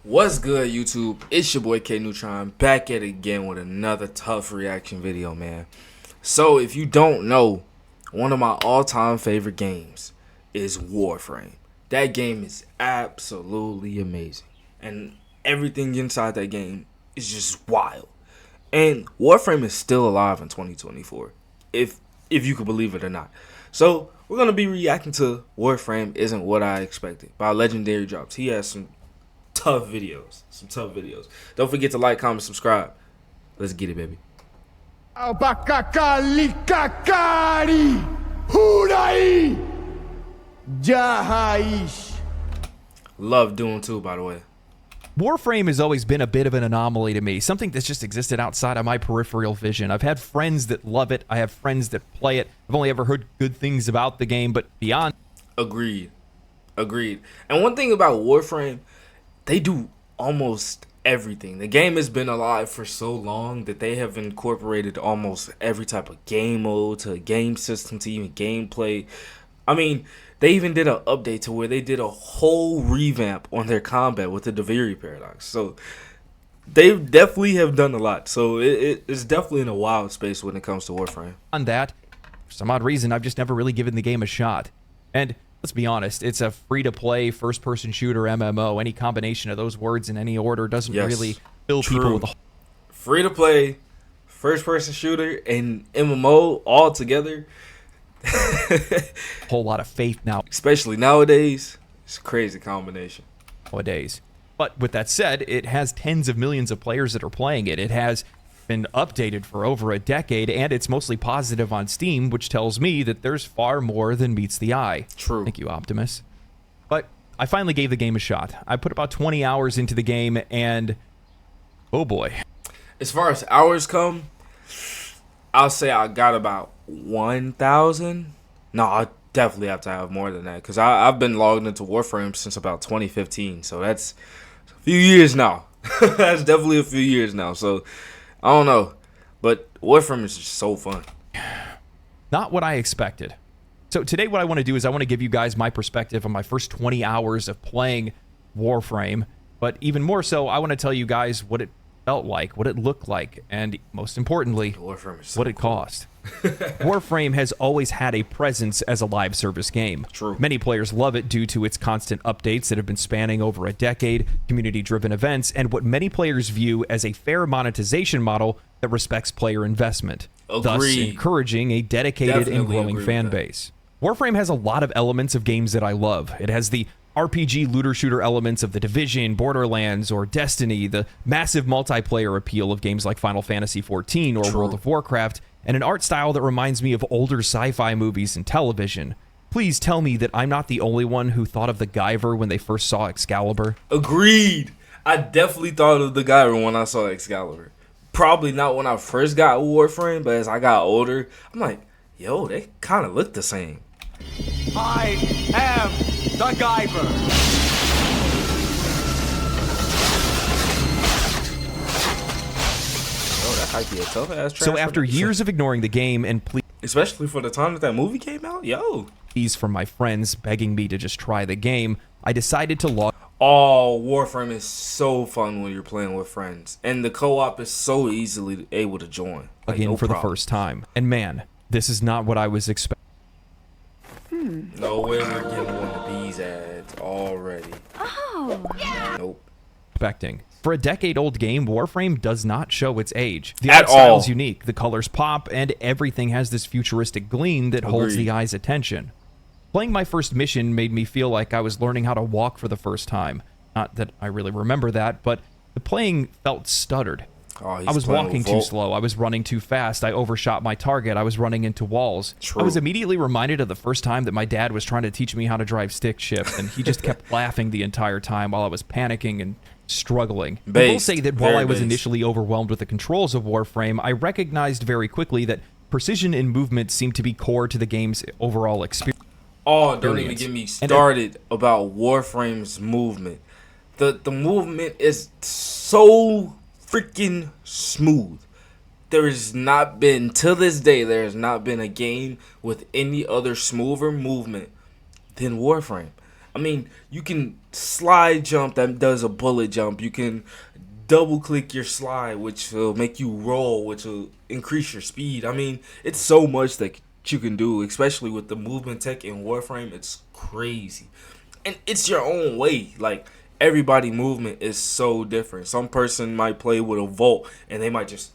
What's good, YouTube? It's your boy KNeutron back at it again with another tough reaction video, man. So, if you don't know, one of my all-time favorite games is Warframe. That game is absolutely amazing, and everything inside that game is just wild. And Warframe is still alive in 2024, if you could believe it or not. So, we're gonna be reacting to Warframe Isn't What I Expected by Legendary Drops. He has some tough videos. Don't forget to like, comment, subscribe. Let's get it, baby. Love Doom 2, by the way. Warframe has always been a bit of an anomaly to me, something that's just existed outside of my peripheral vision. I've had friends that love it, I have friends that play it. I've only ever heard good things about the game, but beyond... Agreed. And one thing about Warframe, they do almost everything. The game has been alive for so long that they have incorporated almost every type of game mode to a game system to even gameplay. I mean, they even did an update to where they did a whole revamp on their combat with the Deviri paradox. So they definitely have done a lot. So it's definitely in a wild space when it comes to Warframe. On that, for some odd reason, I've just never really given the game a shot. And let's be honest, it's a free-to-play, first-person shooter MMO. Any combination of those words in any order doesn't really fill people with a... Free-to-play, first-person shooter, and MMO all together. whole lot of faith now. Especially nowadays, it's a crazy combination. Nowadays. But with that said, it has tens of millions of players that are playing it. It has been updated for over a decade, and it's mostly positive on Steam, which tells me that there's far more than meets the eye. True. Thank you, Optimus. But I finally gave the game a shot. I put about 20 hours into the game, and oh boy. As far as hours come, I'll say I got about 1,000. No, I definitely have to have more than that, because I've been logged into Warframe since about 2015, so that's a few years now. That's definitely a few years now, so I don't know, but Warframe is just so fun. Not what I expected. So today what I want to do is I want to give you guys my perspective on my first 20 hours of playing Warframe, but even more so, I want to tell you guys what it felt like, what it looked like, and most importantly, what it cost. Warframe has always had a presence as a live service game. True. Many players love it due to its constant updates that have been spanning over a decade, community-driven events, and what many players view as a fair monetization model that respects player investment, thus encouraging a dedicated and growing fan base. Warframe has a lot of elements of games that I love. It has the RPG looter-shooter elements of The Division, Borderlands, or Destiny, the massive multiplayer appeal of games like Final Fantasy XIV or World of Warcraft, and an art style that reminds me of older sci-fi movies and television. Please tell me that I'm not the only one who thought of the Guyver when they first saw Excalibur. Agreed. I definitely thought of the Guyver when I saw Excalibur. Probably not when I first got Warframe, but as I got older, I'm like, yo, they kind of look the same. I am the Guyver. Oh, that might be a tough ass. So after years of ignoring the game and especially for the time that movie came out, pleas from my friends begging me to just try the game, I decided to log. Oh, Warframe is so fun when you're playing with friends, and the co-op is so easily able to join. Like, again for the first time, and man, this is not what I was expecting. No way we're getting one of these ads already. Oh, yeah. Nope. For a decade-old game, Warframe does not show its age. The At art style is all. unique, the colors pop, and everything has this futuristic gleam that holds the eye's attention. Playing my first mission made me feel like I was learning how to walk for the first time. Not that I really remember that, but the playing felt stuttered. Oh, I was walking too slow, I was running too fast, I overshot my target, I was running into walls. I was immediately reminded of the first time that my dad was trying to teach me how to drive stick shift, and he just kept laughing the entire time while I was panicking and struggling. I will say that while I was initially overwhelmed with the controls of Warframe, I recognized very quickly that precision and movement seemed to be core to the game's overall experience. Oh, don't even get me started about Warframe's movement. The movement is so freaking smooth. There has not been, till this day, there has not been a game with any other smoother movement than Warframe. I mean, you can slide jump that does a bullet jump. You can double click your slide, which will make you roll, which will increase your speed. I mean, it's so much that you can do, especially with the movement tech in Warframe. It's crazy. And it's your own way. Like, everybody movement is so different. Some person might play with a Volt and they might just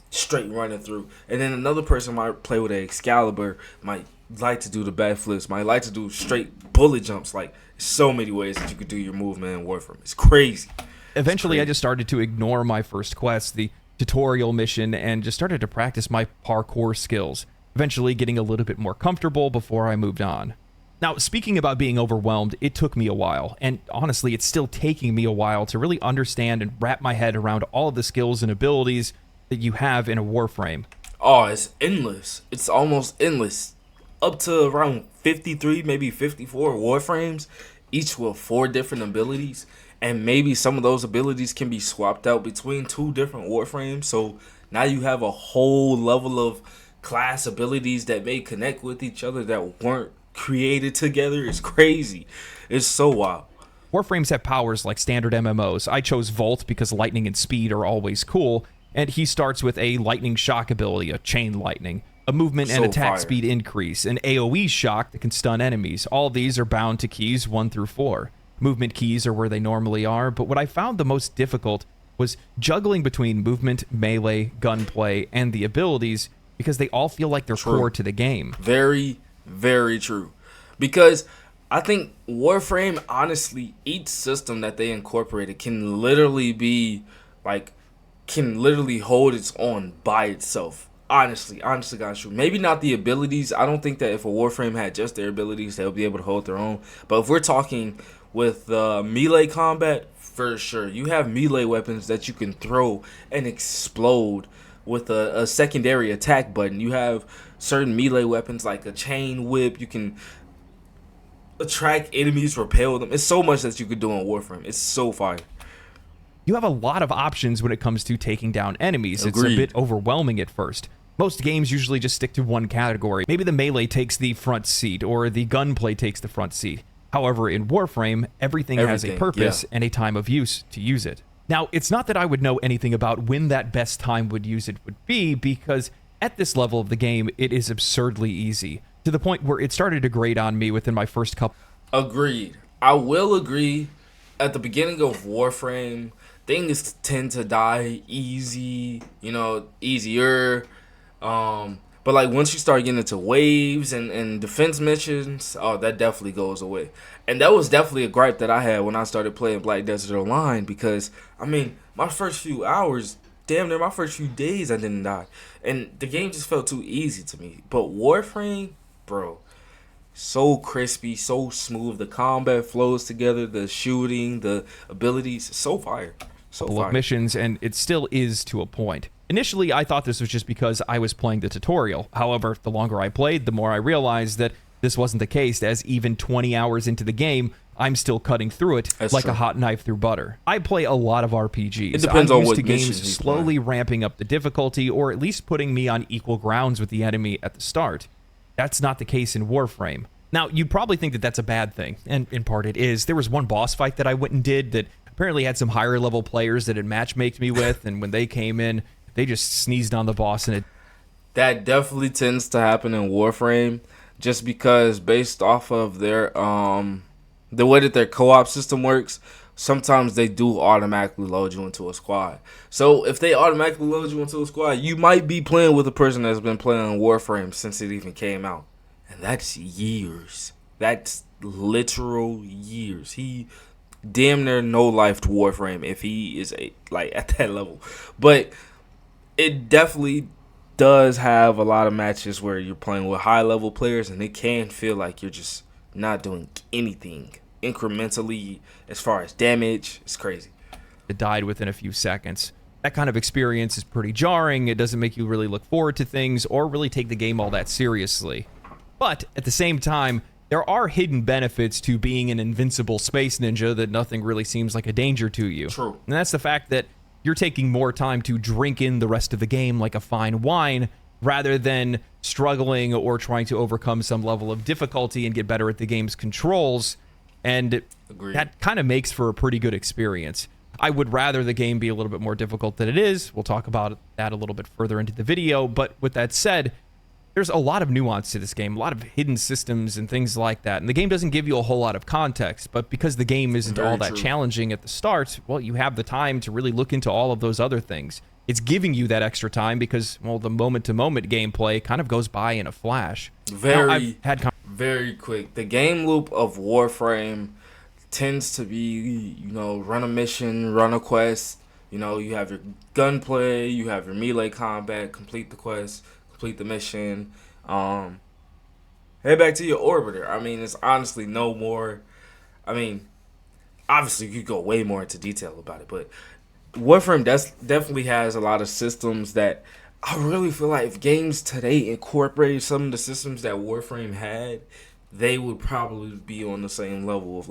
straight running through. And then another person might play with an Excalibur, might like to do the backflips, might like to do straight bullet jumps. Like, so many ways that you could do your movement in Warframe. It's crazy. Eventually, I just started to ignore my first quest, the tutorial mission, and just started to practice my parkour skills, eventually getting a little bit more comfortable before I moved on. Now, speaking about being overwhelmed, it took me a while, and honestly, it's still taking me a while to really understand and wrap my head around all of the skills and abilities that you have in a Warframe. Oh, it's endless. It's almost endless. Up to around 53, maybe 54 Warframes, each with 4 different abilities. And maybe some of those abilities can be swapped out between 2 different Warframes. So now you have a whole level of class abilities that may connect with each other that weren't created together. It's crazy. It's so wild. Warframes have powers like standard MMOs. I chose Volt because lightning and speed are always cool. And he starts with a lightning shock ability, a chain lightning, a movement and attack speed increase, an AoE shock that can stun enemies. All these are bound to keys 1 through 4. Movement keys are where they normally are, but what I found the most difficult was juggling between movement, melee, gunplay, and the abilities, because they all feel like they're core to the game. Very, very true. Because I think Warframe, honestly, each system that they incorporated can literally be, like, can literally hold its own by itself. Honestly, God's true. Maybe not the abilities. I don't think that if a Warframe had just their abilities, they'll be able to hold their own. But if we're talking with melee combat, for sure. You have melee weapons that you can throw and explode with a secondary attack button. You have certain melee weapons like a chain whip. You can attract enemies, repel them. It's so much that you could do on Warframe. It's so fire. You have a lot of options when it comes to taking down enemies. Agreed. It's a bit overwhelming at first. Most games usually just stick to one category. Maybe the melee takes the front seat, or the gunplay takes the front seat. However, in Warframe, everything has a purpose and a time of use to use it. Now, it's not that I would know anything about when that best time would use it would be, because at this level of the game, it is absurdly easy, to the point where it started to grate on me within my first couple. Agreed. I will agree. At the beginning of Warframe, things tend to die easy, easier. But like once you start getting into waves and defense missions, oh, that definitely goes away. And that was definitely a gripe that I had when I started playing Black Desert Online, because I mean, my first few hours, damn near my first few days, I didn't die, and the game just felt too easy to me. But Warframe, bro, so crispy, so smooth. The combat flows together, the shooting, the abilities, so fire. So fire. Missions, and it still is to a point. Initially, I thought this was just because I was playing the tutorial. However, the longer I played, the more I realized that this wasn't the case, as even 20 hours into the game, I'm still cutting through it like a hot knife through butter. I play a lot of RPGs. It depends on I'm used what to games slowly ramping up the difficulty, or at least putting me on equal grounds with the enemy at the start. That's not the case in Warframe. Now, you'd probably think that that's a bad thing, and in part it is. There was one boss fight that I went and did that apparently had some higher level players that had matchmaked me with, and when they came in, they just sneezed on the boss, and it... That definitely tends to happen in Warframe, just because based off of their the way that their co-op system works, sometimes they do automatically load you into a squad. So if they automatically load you into a squad, you might be playing with a person that's been playing Warframe since it even came out, and that's years. That's literal years. He damn near no life to Warframe if he is at that level. But it definitely does have a lot of matches where you're playing with high level players, and it can feel like you're just not doing anything incrementally as far as damage. It's crazy. It died within a few seconds. That kind of experience is pretty jarring. It doesn't make you really look forward to things or really take the game all that seriously. But at the same time, there are hidden benefits to being an invincible space ninja that nothing really seems like a danger to you. True. And that's the fact that you're taking more time to drink in the rest of the game like a fine wine, rather than struggling or trying to overcome some level of difficulty and get better at the game's controls and Agreed. that kind of makes for a pretty good experience. I would rather the game be a little bit more difficult than it is. We'll talk about that a little bit further into the video, but with that said, there's a lot of nuance to this game, a lot of hidden systems and things like that. And the game doesn't give you a whole lot of context, but because the game isn't all that challenging at the start, well, you have the time to really look into all of those other things. It's giving you that extra time because, well, the moment-to-moment gameplay kind of goes by in a flash. Very quick. The game loop of Warframe tends to be, run a mission, run a quest. You have your gunplay, you have your melee combat, complete the quest, complete the mission, head back to your orbiter. I mean, it's honestly no more. I mean, obviously you go way more into detail about it, but Warframe definitely has a lot of systems that I really feel like if games today incorporated some of the systems that Warframe had, they would probably be on the same level of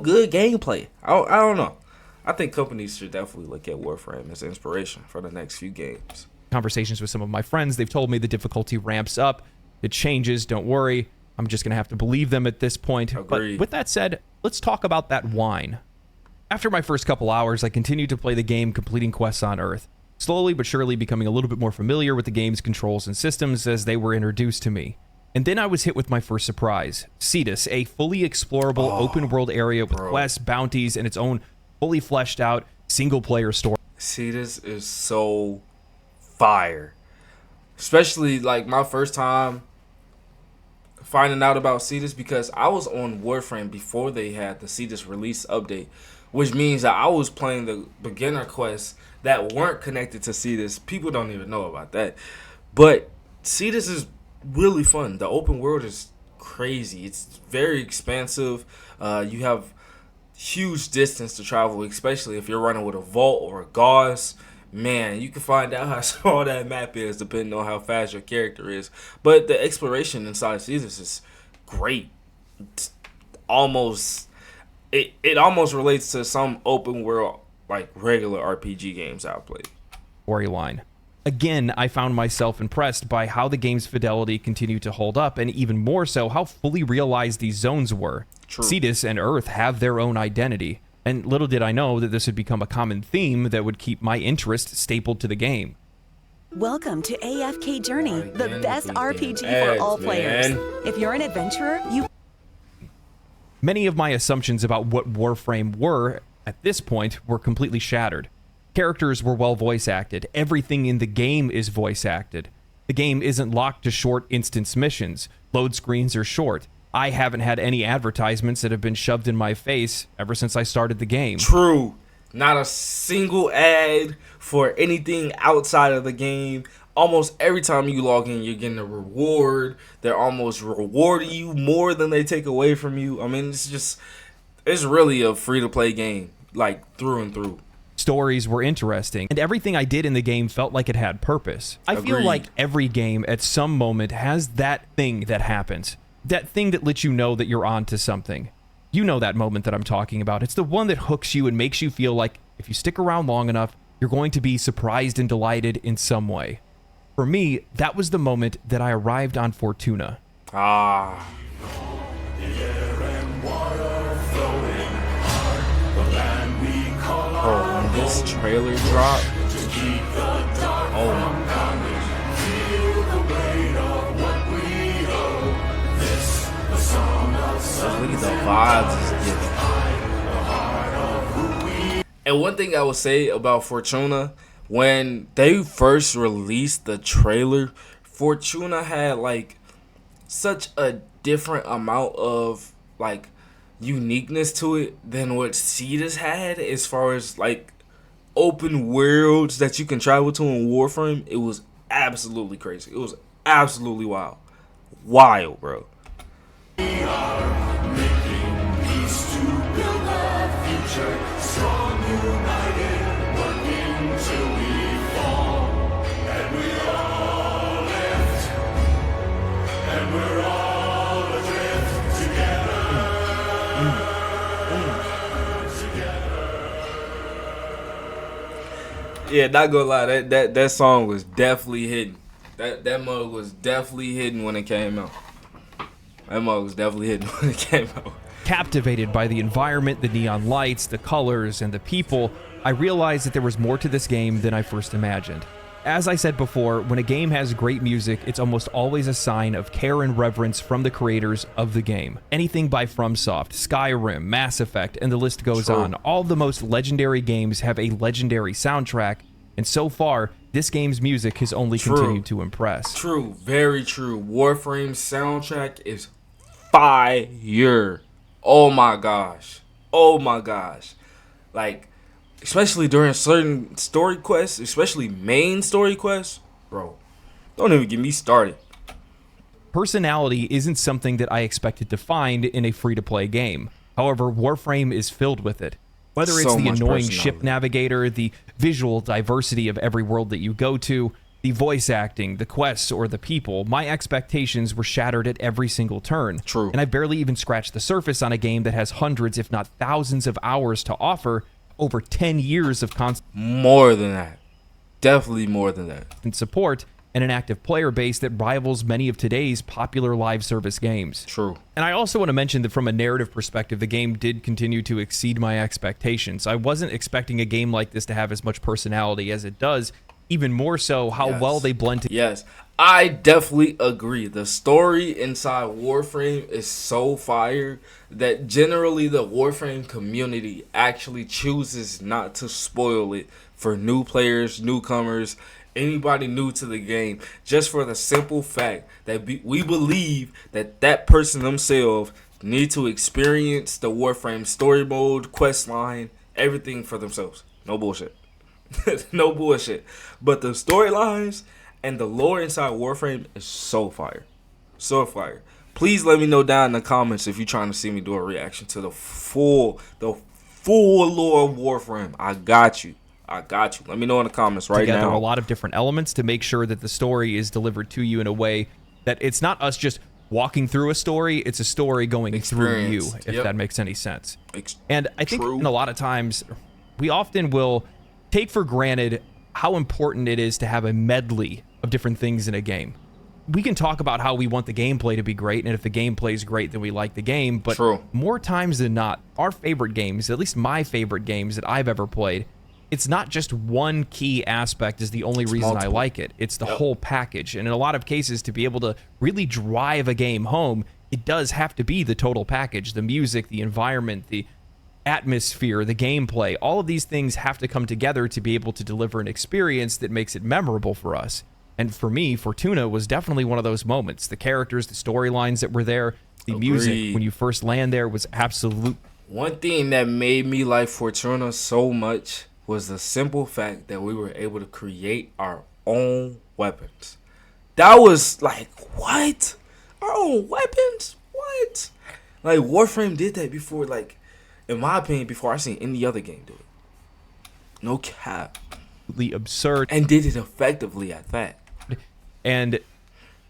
good gameplay. I don't know. I think companies should definitely look at Warframe as inspiration for the next few games. Conversations with some of my friends, they've told me the difficulty ramps up, it changes, don't worry. I'm just going to have to believe them at this point. Agreed. But with that said, let's talk about that wine. After my first couple hours, I continued to play the game, completing quests on Earth, slowly but surely becoming a little bit more familiar with the game's controls and systems as they were introduced to me. And then I was hit with my first surprise, Cetus, a fully explorable open-world area with quests, bounties, and its own fully fleshed out single-player story. Cetus is so fire. Especially my first time finding out about Cetus, because I was on Warframe before they had the Cetus release update, which means that I was playing the beginner quests that weren't connected to Cetus. People don't even know about that. But Cetus is really fun. The open world is crazy. It's very expansive. You have huge distance to travel, especially if you're running with a Vault or a Gauss. Man, you can find out how small that map is depending on how fast your character is. But the exploration inside Cetus is great. It's it almost relates to some open world, regular RPG games I've played. Storyline. Again, I found myself impressed by how the game's fidelity continued to hold up, and even more so, how fully realized these zones were. True. Cetus and Earth have their own identity. And little did I know that this would become a common theme that would keep my interest stapled to the game. Welcome to AFK Journey, the best RPG for all players. If you're an adventurer, Many of my assumptions about what Warframe were, at this point, were completely shattered. Characters were well voice acted. Everything in the game is voice acted. The game isn't locked to short instance missions. Load screens are short. I haven't had any advertisements that have been shoved in my face ever since I started the game. True. Not a single ad for anything outside of the game. Almost every time you log in, you're getting a reward. They're almost rewarding you more than they take away from you. I mean, it's really a free-to-play game, through and through. Stories were interesting, and everything I did in the game felt like it had purpose. I feel like every game at some moment has that thing that happens. That thing that lets you know that you're onto something. You know that moment that I'm talking about. It's the one that hooks you and makes you feel like if you stick around long enough, you're going to be surprised and delighted in some way. For me, that was the moment that I arrived on Fortuna. Ah. Oh, when this trailer dropped. Oh my god. Look at the vibes it's giving. And one thing I would say about Fortuna, when they first released the trailer, Fortuna had such a different amount of uniqueness to it than what Cetus had, as far as open worlds that you can travel to in Warframe. It was absolutely crazy. It was absolutely wild, bro. We are making peace to build a future, strong, united, working till we fall, and we all lift, and we're all adrift together. Yeah, not gonna lie, that song was definitely hitting. That mug was definitely hitting when it came out. That mug was definitely hitting when it came out. captivated by the environment, the neon lights, the colors, and the people, I realized that there was more to this game than I first imagined. As I said before, when a game has great music, it's almost always a sign of care and reverence from the creators of the game. Anything by FromSoft, Skyrim, Mass Effect, and the list goes on. All the most legendary games have a legendary soundtrack, and so far, this game's music has only continued to impress. True, very true. Warframe's soundtrack is fire. Oh my gosh. Oh my gosh. Like, especially during certain story quests, especially main story quests, bro, don't even get me started. Personality isn't something that I expected to find in a free-to-play game. However, Warframe is filled with it. Whether it's the annoying ship navigator, the visual diversity of every world that you go to, the voice acting, the quests, or the people, my expectations were shattered at every single turn. True. And I barely even scratched the surface on a game that has hundreds, if not thousands of hours to offer, over 10 years of constant more than that. Definitely more than that. Support, and an active player base that rivals many of today's popular live service games. True. And I also want to mention that from a narrative perspective, the game did continue to exceed my expectations. I wasn't expecting a game like this to have as much personality as it does, even more so how well they blend together. Yes, I definitely agree. The story inside Warframe is so fire that generally the Warframe community actually chooses not to spoil it for new players, newcomers, anybody new to the game, just for the simple fact that we believe that that person themselves need to experience the Warframe story mode, quest line, everything for themselves. No bullshit. No bullshit. But the storylines and the lore inside Warframe is so fire. So fire. Please let me know down in the comments if you're trying to see me do a reaction to the full lore of Warframe. I got you. Let me know in the comments right now. Together a lot of different elements to make sure that the story is delivered to you in a way that it's not us just walking through a story, it's a story going through you, if that makes any sense. And I think in a lot of times, we often will take for granted how important it is to have a medley of different things in a game. We can talk about how we want the gameplay to be great, and if the gameplay is great, then we like the game, but more times than not, our favorite games, at least my favorite games that I've ever played, it's not just one key aspect is the only reason I like it. It's the whole package. And in a lot of cases, to be able to really drive a game home, it does have to be the total package. The music, the environment, the atmosphere, the gameplay, all of these things have to come together to be able to deliver an experience that makes it memorable for us. And for me, Fortuna was definitely one of those moments. The characters, the storylines that were there, the music when you first land there was absolute. One thing that made me like Fortuna so much was the simple fact that we were able to create our own weapons. That was like, what? Our own weapons? What? Like, Warframe did that before, like, in my opinion, before I seen any other game do it. No cap. Absurd. And did it effectively at that. And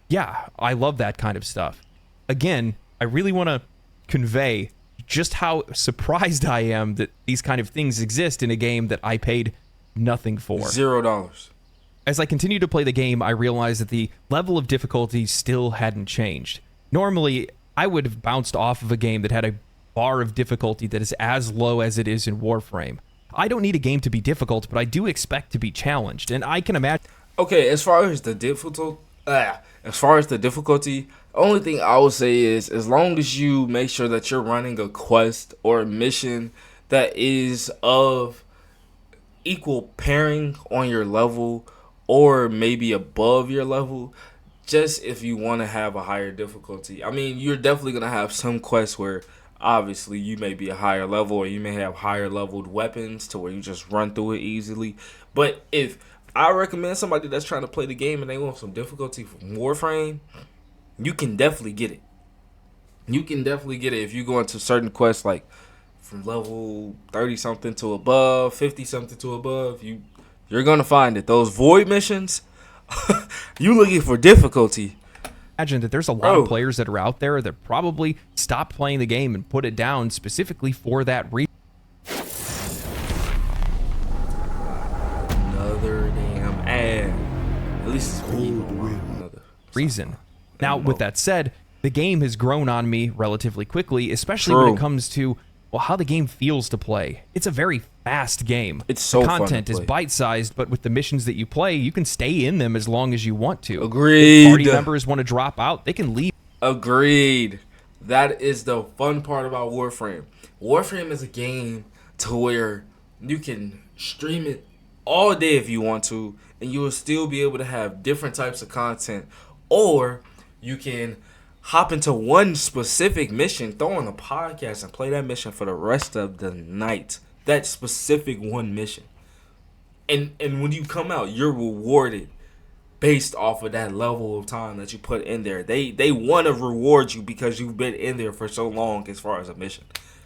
yeah, I love that kind of stuff. Again, I really want to convey just how surprised I am that these kind of things exist in a game that I paid nothing for. $0. As I continue to play the game, I realized that the level of difficulty still hadn't changed. Normally, I would have bounced off of a game that had a bar of difficulty that is as low as it is in Warframe. I don't need a game to be difficult, but I do expect to be challenged, and I can imagine. Okay, as far as the difficulty, only thing I would say is, as long as you make sure that you're running a quest or a mission that is of equal pairing on your level or maybe above your level, just if you want to have a higher difficulty. I mean, you're definitely going to have some quests where obviously you may be a higher level or you may have higher leveled weapons to where you just run through it easily. But if I recommend somebody that's trying to play the game and they want some difficulty from Warframe, you can definitely get it. You can definitely get it if you go into certain quests like from level 30 something to above, 50 something to above. You're gonna find it. Those void missions, you looking for difficulty. Imagine that there's a lot of players that are out there that probably stop playing the game and put it down specifically for that reason. Another damn ad. At least it's cool. Reason. Now, with that said, The game has grown on me relatively quickly, especially when it comes to, well, how the game feels to play. It's a very fast game. It's so the fun to content is play. bite-sized, but with the missions that you play, you can stay in them as long as you want to. Agreed. If party members want to drop out, they can leave. Agreed. That is the fun part about Warframe. Warframe is a game to where you can stream it all day if you want to, and you will still be able to have different types of content, or you can hop into one specific mission, throw on a podcast, and play that mission for the rest of the night. That specific one mission. And when you come out, you're rewarded based off of that level of time that you put in there. They want to reward you because you've been in there for so long as far as a mission.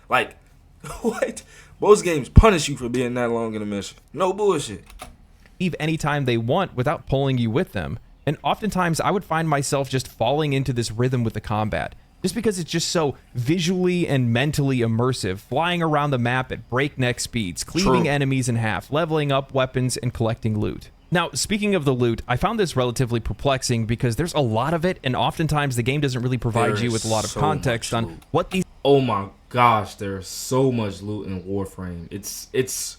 Like, what? Most games punish you for being that long in a mission. No bullshit. Leave anytime they want without pulling you with them. And oftentimes I would find myself just falling into this rhythm with the combat, just because it's just so visually and mentally immersive, flying around the map at breakneck speeds, cleaving enemies in half, leveling up weapons, and collecting loot. Now, speaking of the loot, I found this relatively perplexing because there's a lot of it, and oftentimes the game doesn't really provide you with a lot of context on what these... Oh my gosh, there's so much loot in Warframe. It's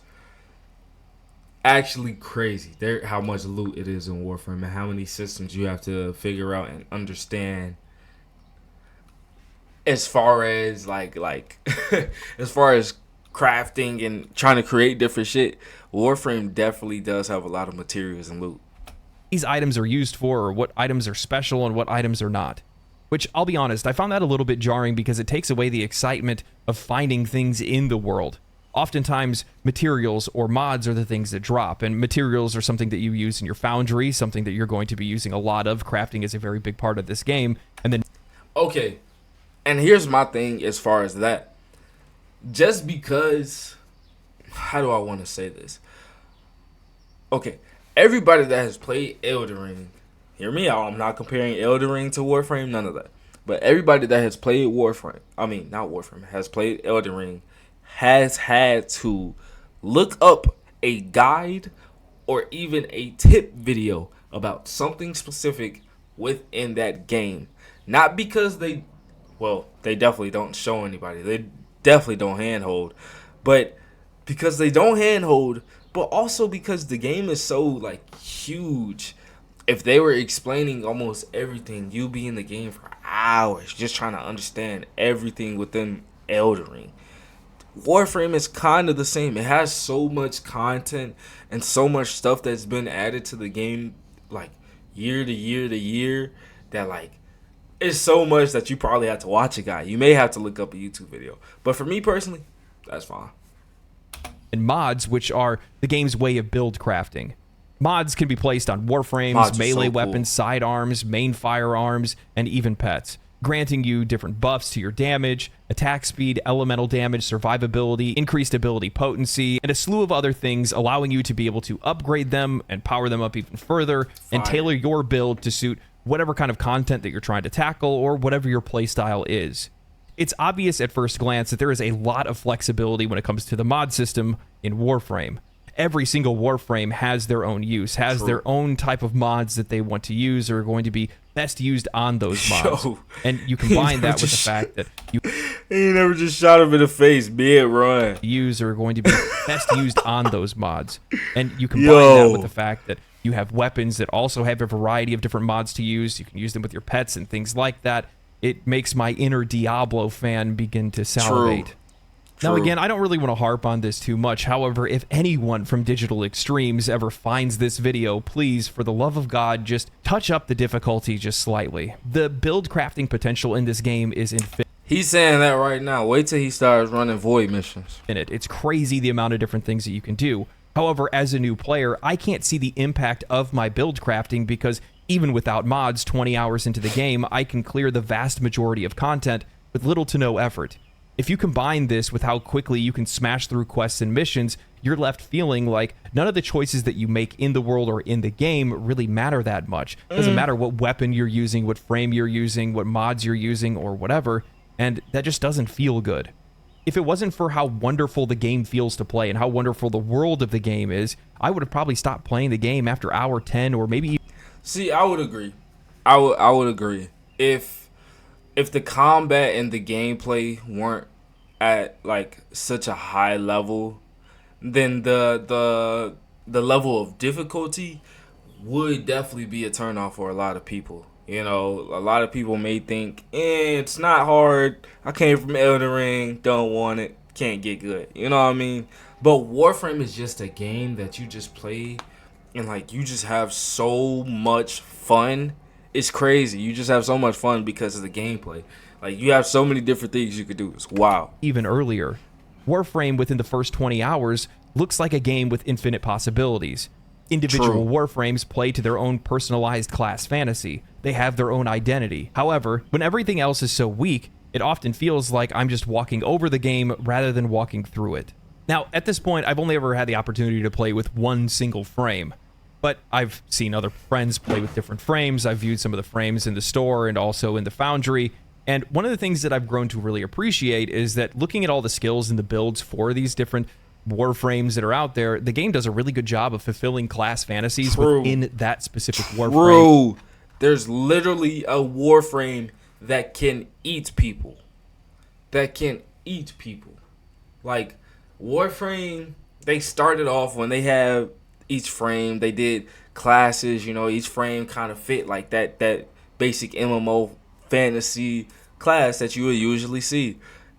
actually crazy how much loot it is in Warframe and how many systems you have to figure out and understand as far as like as far as crafting and trying to create different shit. Warframe definitely does have a lot of materials and loot. These items are used for, or what items are special and what items are not. Which, I'll be honest, I found that a little bit jarring because it takes away the excitement of finding things in the world. Oftentimes, materials or mods are the things that drop, and materials are something that you use in your foundry, something that you're going to be using a lot of. Crafting is a very big part of this game. And then, okay, and here's my thing as far as that. Just because, how do I want to say this? Okay, everybody that has played Elden Ring, hear me out, I'm not comparing Elden Ring to Warframe, none of that. But everybody that has played has played Elden Ring, has had to look up a guide or even a tip video about something specific within that game. Not because they definitely don't show anybody. They definitely don't handhold. But because they don't handhold, but also because the game is so like huge. If they were explaining almost everything, you'd be in the game for hours just trying to understand everything within Elden Ring. Warframe is kind of the same. It has so much content and so much stuff that's been added to the game, like year to year to year, that like it's so much that you probably have to watch a guide. You may have to look up a YouTube video. But for me personally, that's fine. And mods, which are the game's way of build crafting. Mods can be placed on warframes, melee weapons, sidearms, main firearms, and even pets, granting you different buffs to your damage, attack speed, elemental damage, survivability, increased ability potency, and a slew of other things, allowing you to be able to upgrade them and power them up even further, and tailor your build to suit whatever kind of content that you're trying to tackle or whatever your playstyle is. It's obvious at first glance that there is a lot of flexibility when it comes to the mod system in Warframe. Every single Warframe has their own use, has their own type of mods that they want to use or are going to be best used on those mods. And you combine that with the fact that you never just shot him in the face, be it run. Use are going to be best used on those mods. And you combine that with the fact that you have weapons that also have a variety of different mods to use. You can use them with your pets and things like that. It makes my inner Diablo fan begin to salivate. Now, again, I don't really want to harp on this too much. However, if anyone from Digital Extremes ever finds this video, please, for the love of God, just touch up the difficulty just slightly. The build crafting potential in this game is infinite. He's saying that right now. Wait till he starts running void missions. It's crazy the amount of different things that you can do. However, as a new player, I can't see the impact of my build crafting because even without mods, 20 hours into the game, I can clear the vast majority of content with little to no effort. If you combine this with how quickly you can smash through quests and missions, you're left feeling like none of the choices that you make in the world or in the game really matter that much. It doesn't matter what weapon you're using, what frame you're using, what mods you're using, or whatever, and that just doesn't feel good. If it wasn't for how wonderful the game feels to play and how wonderful the world of the game is, I would have probably stopped playing the game after hour 10 or maybe... See, I would agree. I would agree. If if the combat and the gameplay weren't at like such a high level, then the level of difficulty would definitely be a turnoff for a lot of people. You know, a lot of people may think, it's not hard. I came from Elden Ring, don't want it, can't get good. You know what I mean? But Warframe is just a game that you just play and like you just have so much fun. It's crazy. You just have so much fun because of the gameplay. Like you have so many different things you could do. It's wow. Even earlier, Warframe within the first 20 hours looks like a game with infinite possibilities. Individual Warframes play to their own personalized class fantasy. They have their own identity. However, when everything else is so weak, it often feels like I'm just walking over the game rather than walking through it. Now, at this point, I've only ever had the opportunity to play with one single frame, but I've seen other friends play with different frames. I've viewed some of the frames in the store and also in the Foundry, and one of the things that I've grown to really appreciate is that looking at all the skills and the builds for these different Warframes that are out there, the game does a really good job of fulfilling class fantasies within that specific Warframe. There's literally a Warframe that can eat people. Like, Warframe, they started off when they have each frame, they did classes, you know, each frame kind of fit like that basic MMO fantasy class that you would usually see.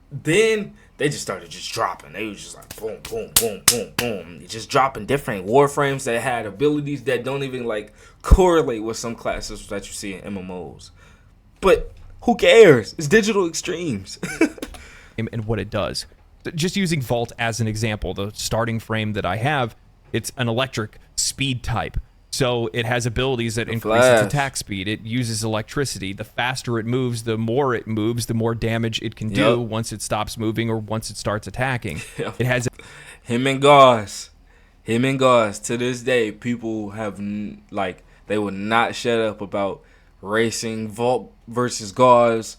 Then they just started just dropping. They was just like boom, boom, boom, boom, boom. Just dropping different Warframes that had abilities that don't even like correlate with some classes that you see in MMOs. But who cares? It's digital extremes. And what it does. Just using Vault as an example, the starting frame that I have, it's an electric speed type. So it has abilities that increase its attack speed. It uses electricity. The faster it moves, the more damage it can do once it stops moving or once it starts attacking. It has him and Gauss. To this day, people have like they would not shut up about racing Vault versus Gauss.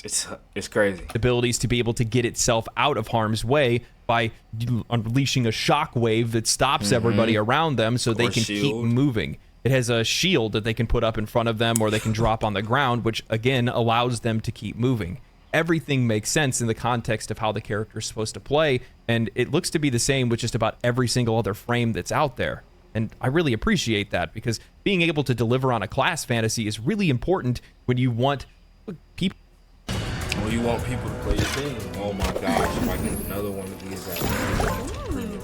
It's crazy. Abilities to be able to get itself out of harm's way by unleashing a shockwave that stops everybody around them so they can keep moving. It has a shield that they can put up in front of them or they can drop on the ground, which again allows them to keep moving. Everything makes sense in the context of how the character is supposed to play, and it looks to be the same with just about every single other frame that's out there. And I really appreciate that because being able to deliver on a class fantasy is really important when you want people. Well, you want people to play your thing. Oh my gosh, if I get another one of these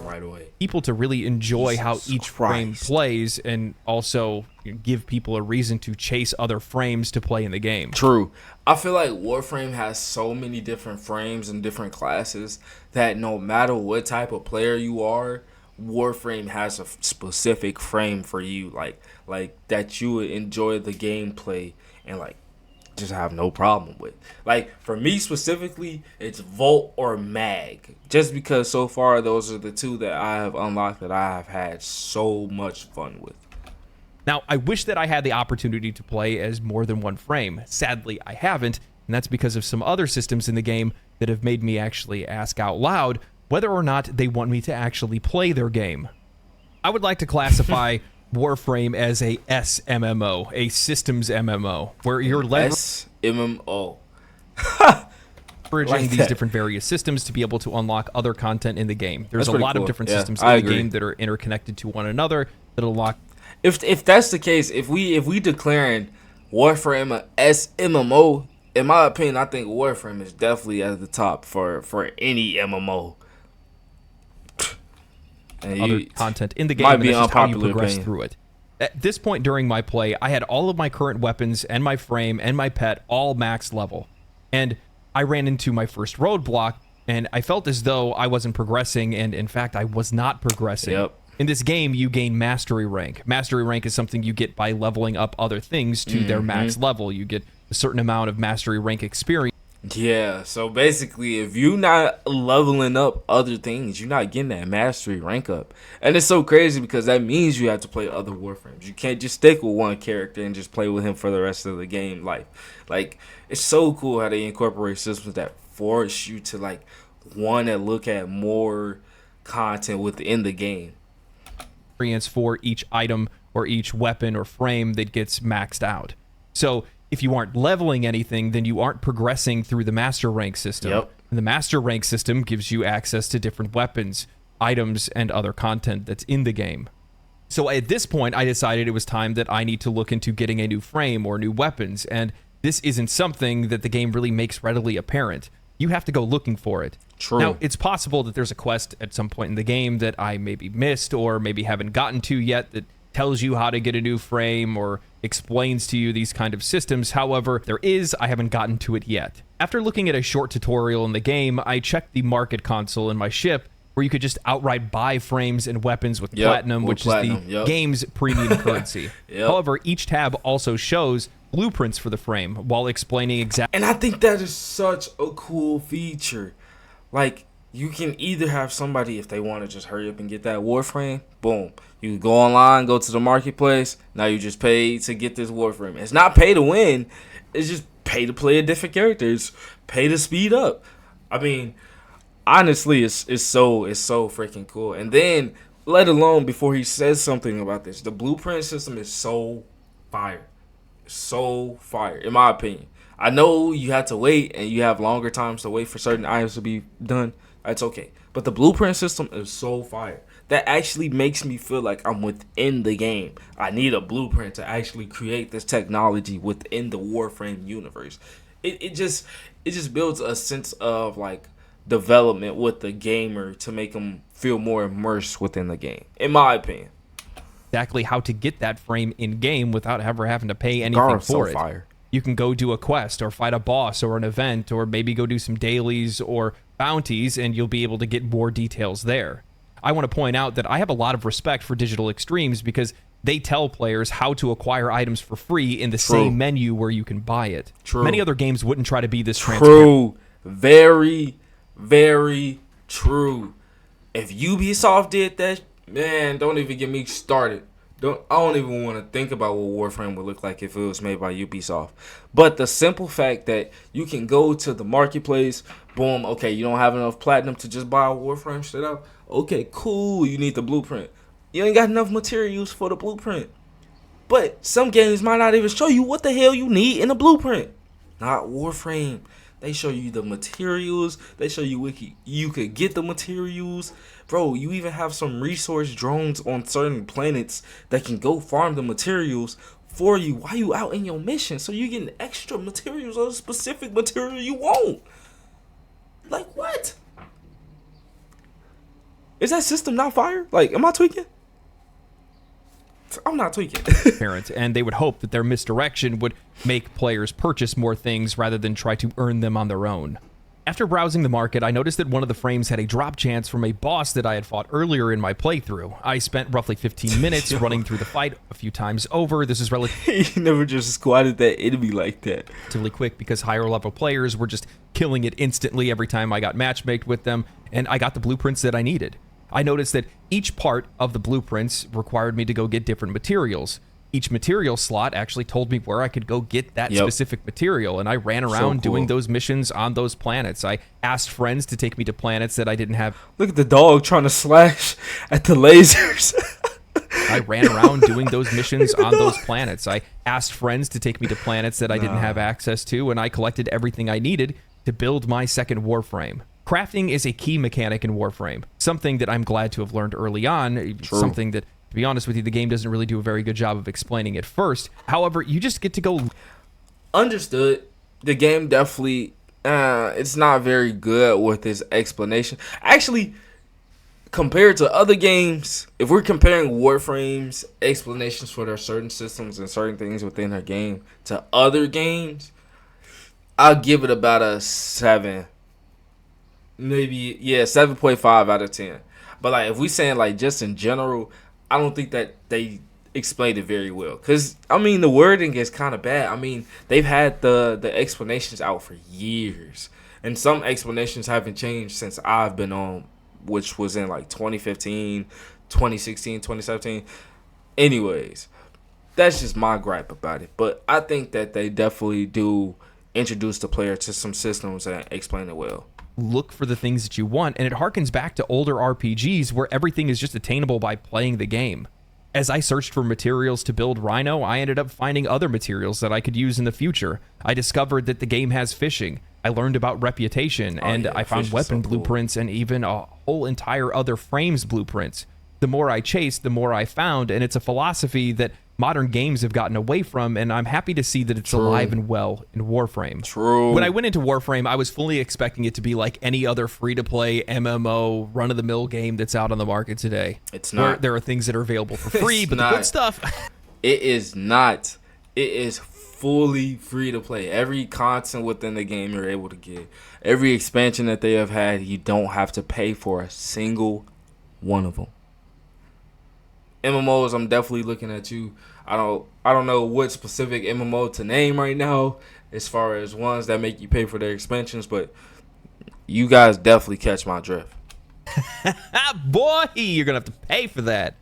right away. People to really enjoy how each frame plays and also give people a reason to chase other frames to play in the game. True. I feel like Warframe has so many different frames and different classes that no matter what type of player you are, Warframe has a specific frame for you, like that you would enjoy the gameplay and like just have no problem with. Like for me specifically, it's Volt or Mag, just because so far those are the two that I have unlocked that I have had so much fun with. Now, I wish that I had the opportunity to play as more than one frame. Sadly, I haven't, and that's because of some other systems in the game that have made me actually ask out loud whether or not they want me to actually play their game. I would like to classify Warframe as a SMMO, a systems MMO, where you're SMMO. leveraging like these different various systems to be able to unlock other content in the game. There's a lot of different systems in the game that are interconnected to one another that unlock. If that's the case, if we declaring Warframe a SMMO, in my opinion, I think Warframe is definitely at the top for any MMO. And other content in the game, and that's just how you progress through it. At this point during my play, I had all of my current weapons and my frame and my pet all max level. And I ran into my first roadblock, and I felt as though I wasn't progressing, and in fact, I was not progressing. Yep. In this game, you gain mastery rank. Mastery rank is something you get by leveling up other things to their max level. You get a certain amount of mastery rank experience. Yeah, so basically, if you're not leveling up other things, you're not getting that mastery rank up. And it's so crazy because that means you have to play other Warframes. You can't just stick with one character and just play with him for the rest of the game life. Like, it's so cool how they incorporate systems that force you to, like, want to look at more content within the game. For each item or each weapon or frame that gets maxed out. So If you aren't leveling anything, then you aren't progressing through the master rank system. Yep. And the master rank system gives you access to different weapons, items, and other content that's in the game. So at this point, I decided it was time that I need to look into getting a new frame or new weapons, and this isn't something that the game really makes readily apparent. You have to go looking for it. True. Now, it's possible that there's a quest at some point in the game that I maybe missed or maybe haven't gotten to yet that tells you how to get a new frame or explains to you these kind of systems. However, I haven't gotten to it yet. After looking at a short tutorial in the game, I checked the market console in my ship where you could just outright buy frames and weapons with platinum, which is the game's premium currency. However, each tab also shows blueprints for the frame while explaining exactly. And I think that is such a cool feature. Like, you can either have somebody, if they want to just hurry up and get that Warframe, boom. You can go online, go to the marketplace. Now you just pay to get this Warframe. It's not pay to win. It's just pay to play a different characters. Pay to speed up. I mean, honestly, it's so freaking cool. And then, let alone before he says something about this, the blueprint system is so fire. So fire, in my opinion. I know you have to wait and you have longer times to wait for certain items to be done. That's okay. But the blueprint system is so fire. That actually makes me feel like I'm within the game. I need a blueprint to actually create this technology within the Warframe universe. It just builds a sense of like development with the gamer to make them feel more immersed within the game, in my opinion. Exactly how to get that frame in game without ever having to pay anything for it. Fire. You can go do a quest or fight a boss or an event or maybe go do some dailies or bounties and you'll be able to get more details there. I want to point out that I have a lot of respect for Digital Extremes because they tell players how to acquire items for free in the same menu where you can buy it. True. Many other games wouldn't try to be this transparent. True. Very, very true. If Ubisoft did that, man, don't even get me started. I don't even want to think about what Warframe would look like if it was made by Ubisoft. But the simple fact that you can go to the marketplace, boom, okay, you don't have enough platinum to just buy a Warframe straight up. Okay, cool, you need the blueprint. You ain't got enough materials for the blueprint. But some games might not even show you what the hell you need in a blueprint. Not Warframe. They show you the materials. They show you you could get the materials. Bro, you even have some resource drones on certain planets that can go farm the materials for you while you out in your mission. So you're getting extra materials or a specific material you want. Like, what? Is that system not fire? Like, am I tweaking? I'm not tweaking. And they would hope that their misdirection would make players purchase more things rather than try to earn them on their own. After browsing the market, I noticed that one of the frames had a drop chance from a boss that I had fought earlier in my playthrough. I spent roughly 15 minutes running through the fight a few times over. This is relatively... He never just squatted that enemy like that. Relatively quick because higher level players were just killing it instantly every time I got matchmaked with them, and I got the blueprints that I needed. I noticed that each part of the blueprints required me to go get different materials. Each material slot actually told me where I could go get that specific material, and I ran around doing those missions on those planets. I asked friends to take me to planets that I didn't have. Look at the dog trying to slash at the lasers. I ran around doing those missions on those planets. I asked friends to take me to planets that I didn't have access to, and I collected everything I needed to build my second Warframe. Crafting is a key mechanic in Warframe, something that I'm glad to have learned early on, something that, to be honest with you, the game doesn't really do a very good job of explaining at first. However, you just get to go... Understood. The game definitely, it's not very good with its explanation. Actually, compared to other games, if we're comparing Warframe's explanations for their certain systems and certain things within her game to other games, I'll give it about a 7. Maybe, 7.5 out of 10. But like, if we saying like just in general, I don't think that they explained it very well. Because, I mean, the wording is kind of bad. I mean, they've had the explanations out for years. And some explanations haven't changed since I've been on, which was in like 2015, 2016, 2017. Anyways, that's just my gripe about it. But I think that they definitely do introduce the player to some systems and explain it well. Look for the things that you want, and it harkens back to older RPGs where everything is just attainable by playing the game. As I searched for materials to build Rhino, I ended up finding other materials that I could use in the future. I discovered that the game has fishing. I learned about reputation, and I found weapon blueprints and even a whole entire other frames blueprints. The more I chased, the more I found, and it's a philosophy that modern games have gotten away from, and I'm happy to see that it's alive and well in Warframe. True. When I went into Warframe, I was fully expecting it to be like any other free-to-play MMO run-of-the-mill game that's out on the market today. It's not. There are things that are available for free, but the good stuff... It is not. It is fully free-to-play. Every content within the game you're able to get. Every expansion that they have had, you don't have to pay for a single one of them. MMOs, I'm definitely looking at you. I don't know what specific MMO to name right now as far as ones that make you pay for their expansions, but you guys definitely catch my drift. Boy, you're going to have to pay for that.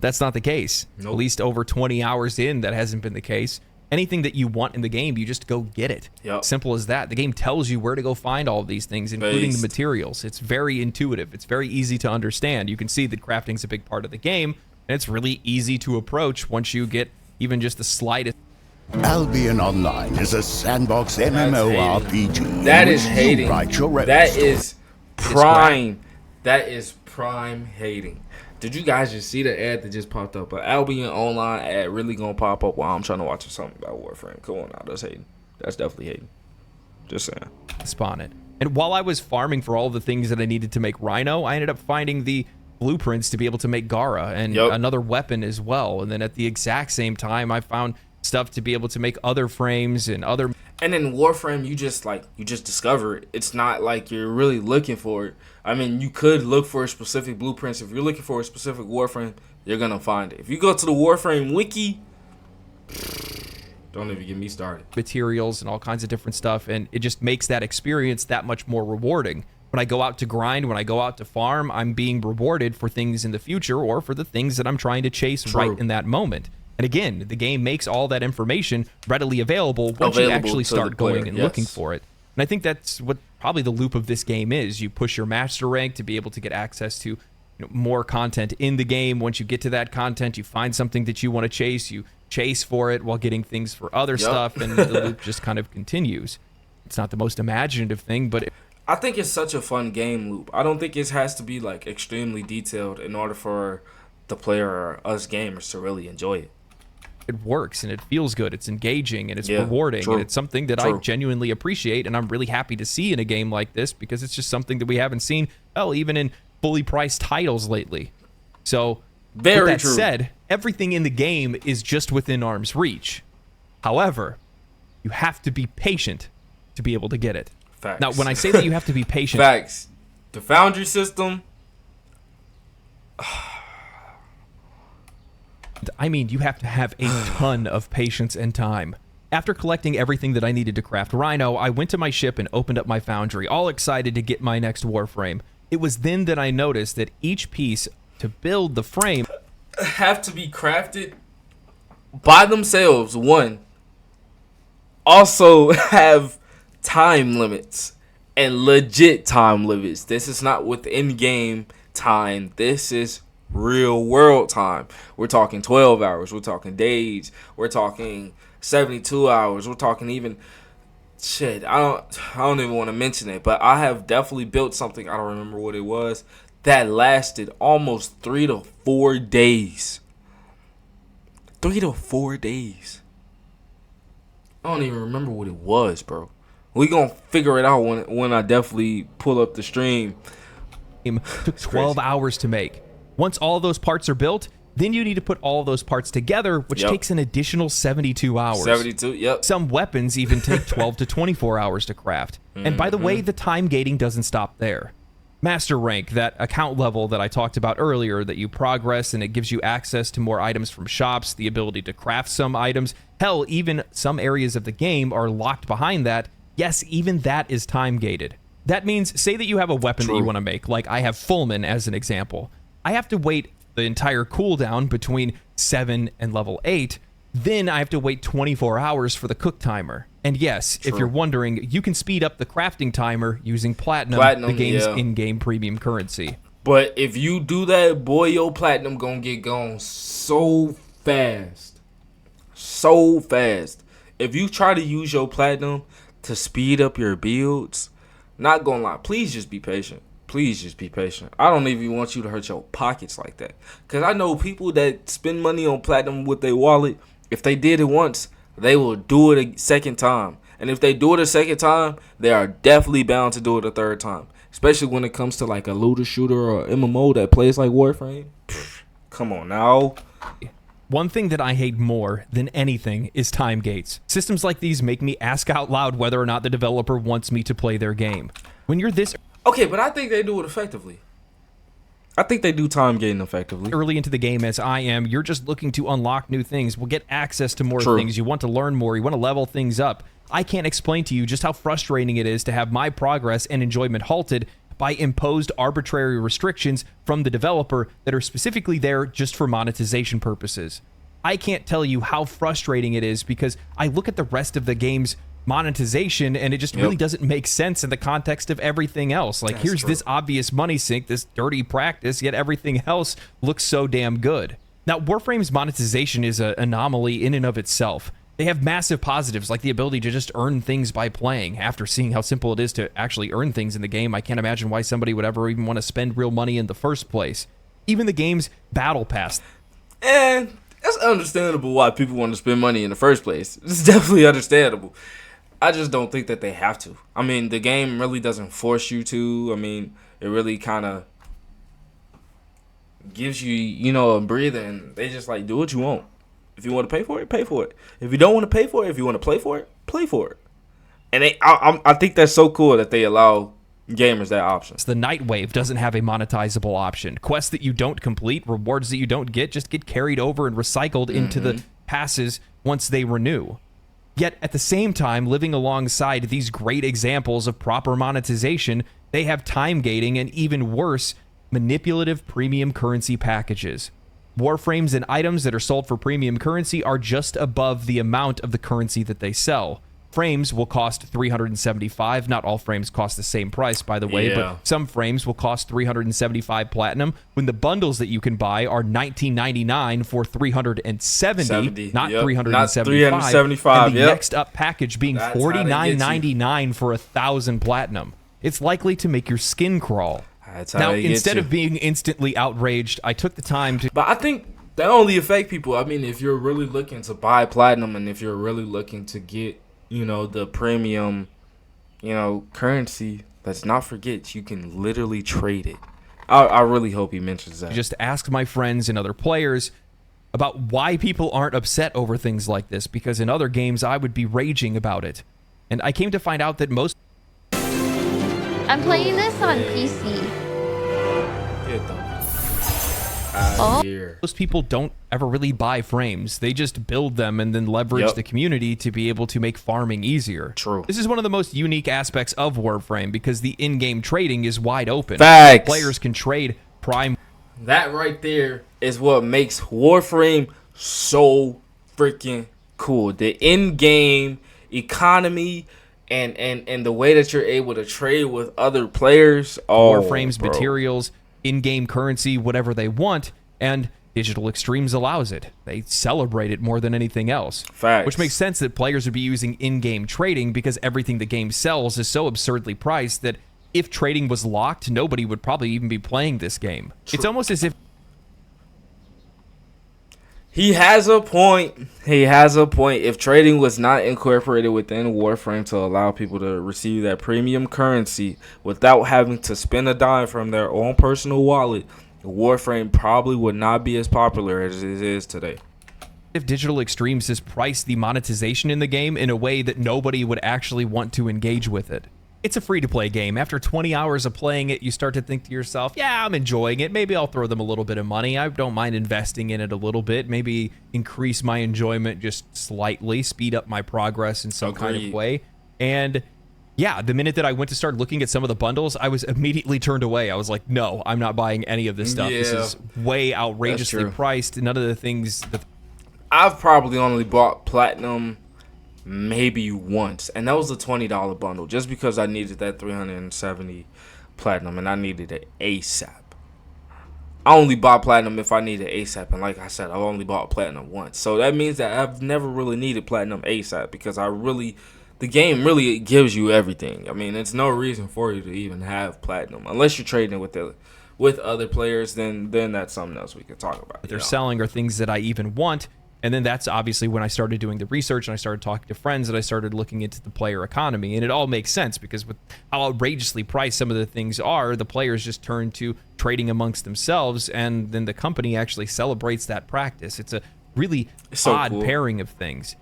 That's not the case. Nope. At least over 20 hours in, that hasn't been the case. Anything that you want in the game, you just go get it. Yep. Simple as that. The game tells you where to go find all of these things, including the materials. It's very intuitive. It's very easy to understand. You can see that crafting's a big part of the game, and it's really easy to approach once you get even just the slightest. Albion Online is a sandbox MMORPG. That is hating. That is prime. That is prime hating. Did you guys just see the ad that just popped up? An Albion Online ad really gonna pop up while I'm trying to watch something about Warframe. Come on now, that's hating. That's definitely hating. Just saying. Spawn it. And while I was farming for all the things that I needed to make Rhino, I ended up finding the blueprints to be able to make Gara and another weapon as well. And then at the exact same time, I found stuff to be able to make other frames and other. And in Warframe, you just discover it. It's not like you're really looking for it. I mean, you could look for specific blueprints. If you're looking for a specific Warframe, you're gonna find it. If you go to the Warframe wiki, don't even get me started. Materials and all kinds of different stuff, and it just makes that experience that much more rewarding. When I go out to grind, when I go out to farm, I'm being rewarded for things in the future or for the things that I'm trying to chase right in that moment. And again, the game makes all that information readily available once you actually start going and looking for it. And I think that's what probably the loop of this game is. You push your master rank to be able to get access to more content in the game. Once you get to that content, you find something that you want to chase. You chase for it while getting things for other stuff, and the loop just kind of continues. It's not the most imaginative thing, but... I think it's such a fun game loop. I don't think it has to be like extremely detailed in order for the player or us gamers to really enjoy it. It works and it feels good. It's engaging and it's rewarding, and it's something that I genuinely appreciate, and I'm really happy to see in a game like this because it's just something that we haven't seen, even in fully priced titles lately. So, with that said, everything in the game is just within arm's reach. However, you have to be patient to be able to get it. Facts. Now, when I say that you have to be patient... Facts. The Foundry system... I mean, you have to have a ton of patience and time. After collecting everything that I needed to craft Rhino, I went to my ship and opened up my foundry, all excited to get my next Warframe. It was then that I noticed that each piece to build the frame... have to be crafted by themselves, one. Also have time limits and legit time limits. This is not within game time. This is real world time. We're talking 12 hours. We're talking days. We're talking 72 hours. We're talking even shit. I don't even want to mention it, but I have definitely built something, I don't remember what it was, that lasted almost 3 to 4 days. 3 to 4 days. I don't even remember what it was, bro. We gonna figure it out when I definitely pull up the stream. Took 12 hours to make. Once all those parts are built, then you need to put all those parts together, which takes an additional 72 hours. 72, yep. Some weapons even take 12 to 24 hours to craft. And by the way, the time gating doesn't stop there. Master rank, that account level that I talked about earlier, that you progress and it gives you access to more items from shops, the ability to craft some items. Hell, even some areas of the game are locked behind that. Yes, even that is time gated. That means, say that you have a weapon that you want to make, like I have Fullman as an example. I have to wait the entire cooldown between 7 and level 8. Then I have to wait 24 hours for the cook timer. And yes, if you're wondering, you can speed up the crafting timer using Platinum, the game's in-game premium currency. But if you do that, boy, your platinum gonna get gone so fast. So fast. If you try to use your platinum to speed up your builds, not gonna lie, please just be patient. Please just be patient. I don't even want you to hurt your pockets like that. Because I know people that spend money on platinum with their wallet, if they did it once, they will do it a second time. And if they do it a second time, they are definitely bound to do it a third time. Especially when it comes to like a looter shooter or MMO that plays like Warframe. Come on now. One thing that I hate more than anything is time gates. Systems like these make me ask out loud whether or not the developer wants me to play their game. When you're this Okay, but I think they do it effectively. I think they do time gating effectively. early into the game as I am, you're just looking to unlock new things. We'll get access to more True. things. You want to learn more. You want to level things up. I can't explain to you just how frustrating it is to have my progress and enjoyment halted by imposed arbitrary restrictions from the developer that are specifically there just for monetization purposes. I can't tell you how frustrating it is because I look at the rest of the game's monetization and it just really doesn't make sense in the context of everything else. Like, here's this obvious money sink, this dirty practice, yet everything else looks so damn good. Now, Warframe's monetization is an anomaly in and of itself. They have massive positives, like the ability to just earn things by playing. After seeing how simple it is to actually earn things in the game, I can't imagine why somebody would ever even want to spend real money in the first place. Even the game's battle pass. And it's understandable why people want to spend money in the first place. It's definitely understandable. I just don't think that they have to. I mean, the game really doesn't force you to. I mean, it really kind of gives you, you know, a breather, and they just like, do what you want. If you want to pay for it, pay for it. If you don't want to pay for it, if you want to play for it, play for it. And I think that's so cool that they allow gamers that option. The Nightwave doesn't have a monetizable option. Quests that you don't complete, rewards that you don't get, just get carried over and recycled into the passes once they renew. Yet, at the same time, living alongside these great examples of proper monetization, they have time gating and, even worse, manipulative premium currency packages. Warframes and items that are sold for premium currency are just above the amount of the currency that they sell. Frames will cost $375. Not all frames cost the same price, by the way, but some frames will cost $375 platinum when the bundles that you can buy are $19.99 for $370, not $375. Not $375, and the next up package being $49.99 for 1,000 platinum. It's likely to make your skin crawl. Now, instead of being instantly outraged, I took the time to... But I think that only affect people. I mean, if you're really looking to buy platinum and if you're really looking to get, you know, the premium, you know, currency, let's not forget you can literally trade it. I really hope he mentions that. Just ask my friends and other players about why people aren't upset over things like this, because in other games I would be raging about it. And I came to find out that most... I'm playing this on PC. Get the out of here. Most people don't ever really buy frames. They just build them and then leverage the community to be able to make farming easier. True. This is one of the most unique aspects of Warframe because the in-game trading is wide open. Facts. Players can trade prime. That right there is what makes Warframe so freaking cool. The in-game economy and the way that you're able to trade with other players. Warframe's materials, in-game currency, whatever they want, and Digital Extremes allows it. They celebrate it more than anything else. Facts. Which makes sense that players would be using in-game trading because everything the game sells is so absurdly priced that if trading was locked, nobody would probably even be playing this game. True. It's almost as if... He has a point. He has a point. If trading was not incorporated within Warframe to allow people to receive that premium currency without having to spend a dime from their own personal wallet, Warframe probably would not be as popular as it is today. If Digital Extremes has priced the monetization in the game in a way that nobody would actually want to engage with it. It's a free-to-play game. After 20 hours of playing it, you start to think to yourself, yeah, I'm enjoying it. Maybe I'll throw them a little bit of money. I don't mind investing in it a little bit. Maybe increase my enjoyment just slightly, speed up my progress in some kind of way. And yeah, the minute that I went to start looking at some of the bundles, I was immediately turned away. I was like, no, I'm not buying any of this stuff. This is way outrageously priced. None of the things... I've probably only bought Platinum maybe once, and that was a $20 bundle just because I needed that 370 platinum and I needed it ASAP. I only buy platinum if I need it ASAP, and like I said, I've only bought platinum once. So that means that I've never really needed platinum ASAP because the game really gives you everything. I mean, it's no reason for you to even have platinum unless you're trading with other players. Then that's something else we could talk about. They're selling are things that I even want. And then that's obviously when I started doing the research and I started talking to friends and I started looking into the player economy. And it all makes sense because with how outrageously priced some of the things are, the players just turn to trading amongst themselves, and then the company actually celebrates that practice. It's a really odd pairing of things.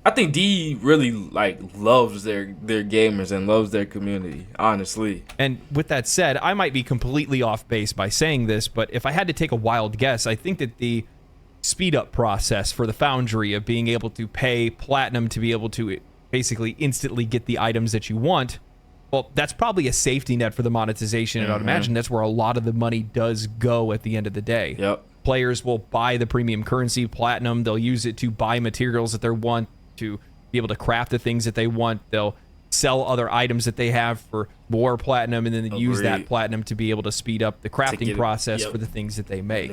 I think D really loves their gamers and loves their community, honestly. And with that said, I might be completely off base by saying this, but if I had to take a wild guess, I think that the speed up process for the Foundry of being able to pay platinum to be able to basically instantly get the items that you want, well, that's probably a safety net for the monetization, and I'd imagine that's where a lot of the money does go at the end of the day. Yep. Players will buy the premium currency, platinum. They'll use it to buy materials that they want, to be able to craft the things that they want. They'll sell other items that they have for more platinum, and then use that platinum to be able to speed up the crafting process for the things that they make.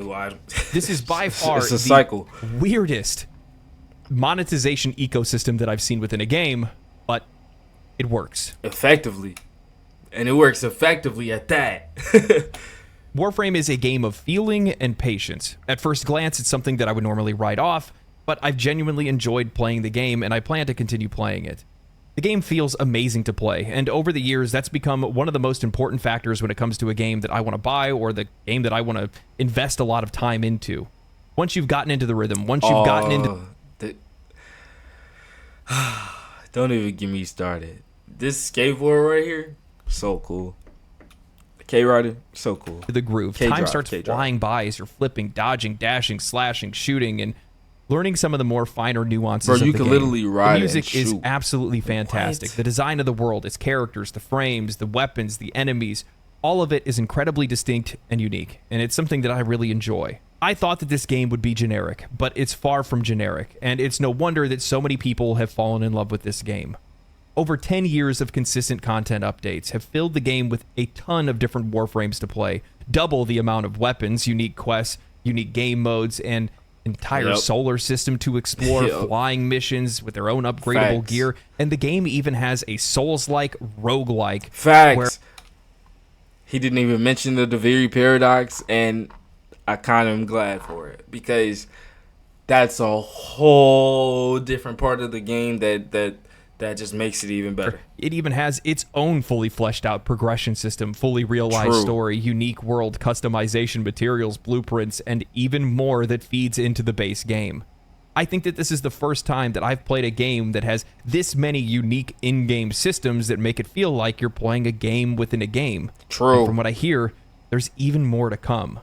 This is by far the weirdest monetization ecosystem that I've seen within a game, but it works effectively, and it works effectively at that. Warframe is a game of feeling and patience. At first glance, it's something that I would normally write off, but I've genuinely enjoyed playing the game, and I plan to continue playing it. The game feels amazing to play, and over the years, that's become one of the most important factors when it comes to a game that I want to buy or the game that I want to invest a lot of time into. Once you've gotten into the rhythm, once you've gotten into... Don't even get me started. This skateboard right here, so cool. K-Rider, so cool. The groove. Time starts flying by as you're flipping, dodging, dashing, slashing, shooting, and learning some of the more finer nuances of the game. Bro, you can literally ride. The music is absolutely fantastic. The design of the world, its characters, the frames, the weapons, the enemies, all of it is incredibly distinct and unique, and it's something that I really enjoy. I thought that this game would be generic, but it's far from generic, and it's no wonder that so many people have fallen in love with this game. Over 10 years of consistent content updates have filled the game with a ton of different Warframes to play, double the amount of weapons, unique quests, unique game modes, and entire solar system to explore, flying missions with their own upgradable gear, and the game even has a Souls-like, roguelike. Facts. He didn't even mention the Daviri Paradox, and I kind of am glad for it, because that's a whole different part of the game that just makes it even better. It even has its own fully fleshed out progression system, fully realized story, unique world, customization, materials, blueprints, and even more that feeds into the base game. I think that this is the first time that I've played a game that has this many unique in-game systems that make it feel like you're playing a game within a game. True. And from what I hear, there's even more to come.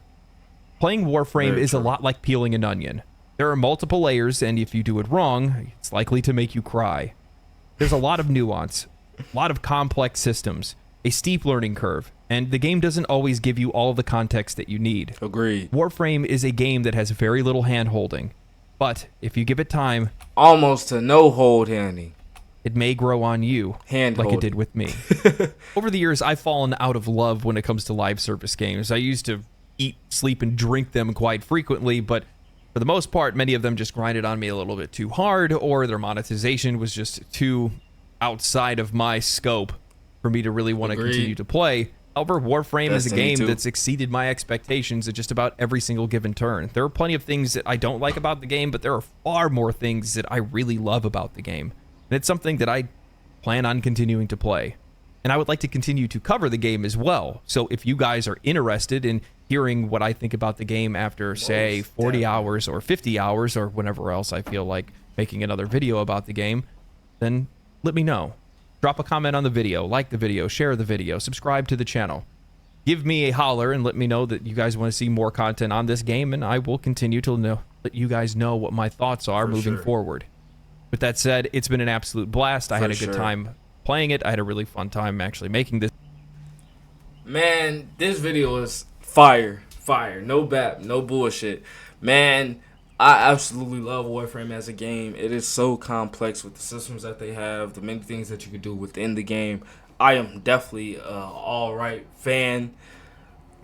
Playing Warframe is a lot like peeling an onion. There are multiple layers, and if you do it wrong, it's likely to make you cry. There's a lot of nuance, a lot of complex systems, a steep learning curve, and the game doesn't always give you all the context that you need. Agreed. Warframe is a game that has very little hand-holding, but if you give it time... Almost to no hold-handing. It may grow on you, like it did with me. Over the years, I've fallen out of love when it comes to live service games. I used to eat, sleep, and drink them quite frequently, but for the most part, many of them just grinded on me a little bit too hard, or their monetization was just too outside of my scope for me to really want to continue to play. However, Warframe is a game that's exceeded my expectations at just about every single given turn. There are plenty of things that I don't like about the game, but there are far more things that I really love about the game. And it's something that I plan on continuing to play. And I would like to continue to cover the game as well. So if you guys are interested in hearing what I think about the game after, say, 40 hours or 50 hours or whenever else I feel like making another video about the game, then let me know. Drop a comment on the video, like the video, share the video, subscribe to the channel. Give me a holler and let me know that you guys want to see more content on this game, and I will continue to let you guys know what my thoughts are moving forward. With that said, it's been an absolute blast. I had a good time playing it. I had a really fun time actually making this. Man, this video is fire. No bap, no bullshit. Man, I absolutely love Warframe as a game. It is so complex with the systems that they have, the many things that you can do within the game. I am definitely a alright fan.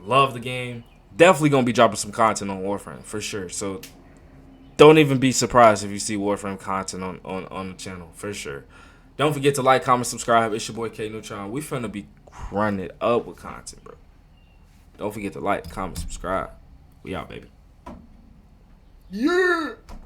Love the game. definitely gonna be dropping some content on Warframe for sure. So don't even be surprised if you see Warframe content on the channel for sure. Don't forget to like, comment, subscribe. It's your boy KNeutron. We finna be running it up with content, bro. Don't forget to like, comment, subscribe. We out, baby. Yeah.